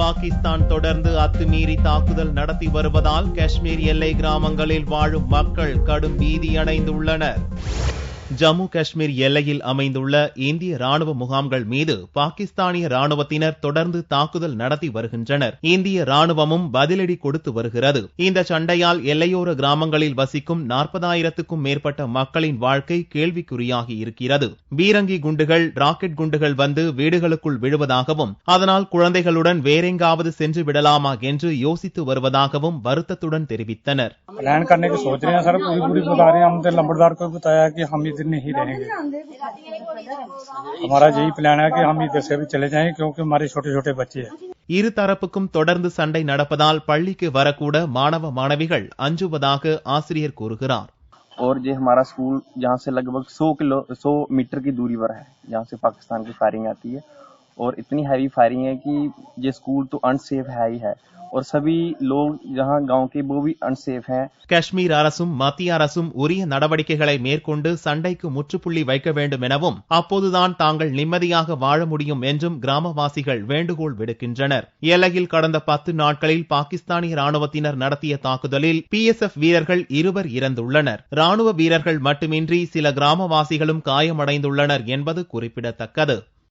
பாகிஸ்தான் தொடர்ந்து அத்துமீறி தாக்குதல் நடத்தி வருவதால் காஷ்மீர் எல்லை கிராமங்களில் வாழும் மக்கள் கடும் பீதியடைந்துள்ளனர். ஜம்மு காஷ்மீர் எல்லையில் அமைந்துள்ள இந்திய ராணுவ முகாம்கள் மீது பாகிஸ்தானிய ராணுவத்தினர் தொடர்ந்து தாக்குதல் நடத்தி வருகின்றனர். இந்திய ராணுவமும் பதிலடி கொடுத்து வருகிறது. இந்த சண்டையால் எல்லையோர கிராமங்களில் வசிக்கும் 40,000க்கும் மேற்பட்ட மக்களின் வாழ்க்கை கேள்விக்குறியாகி இருக்கிறது. பீரங்கி குண்டுகள், ராக்கெட் குண்டுகள் வந்து வீடுகளுக்குள் விழுவதாகவும் அதனால் குழந்தைகளுடன் வேறெங்காவது சென்று விடலாமா என்று யோசித்து வருவதாகவும் வருத்தத்துடன் தெரிவித்தனர். नहीं रहेंगे। हमारा यही प्लान है कि हम इधर से भी चले जाएं क्योंकि हमारे छोटे छोटे बच्चे हैं। இரு தரப்புக்கும் தொடர்ந்து சண்டை நடப்பதால் பள்ளிக்கு வரக்கூட மாணவ மாணவிகள் அஞ்சுவதாக ஆசிரியர் கூறுகிறார். और ये हमारा स्कूल जहाँ से लगभग 100 मीटर की दूरी पर है, जहाँ से पाकिस्तान की फायरिंग आती है और इतनी हैवी फायरिंग है कि ये स्कूल तो अनसेफ है ही है और सभी लोग जहां गांव के वो भी अनसेफ हैं. காஷ்மீர் அரசும் மத்திய அரசும் உரிய நடவடிக்கைகளை மேற்கொண்டு சண்டைக்கு முற்றுப்புள்ளி வைக்க வேண்டும் எனவும் அப்போதுதான் தாங்கள் நிம்மதியாக வாழ முடியும் என்றும் கிராமவாசிகள் வேண்டுகோள் விடுக்கின்றனர். எல்லையில் கடந்த 10 நாட்களில் பாகிஸ்தானிய ராணுவத்தினர் நடத்திய தாக்குதலில் PSF வீரர்கள் 2 இறந்துள்ளனர். ராணுவ வீரர்கள் மட்டுமின்றி சில கிராமவாசிகளும் காயமடைந்துள்ளனர் என்பது குறிப்பிடத்தக்கது.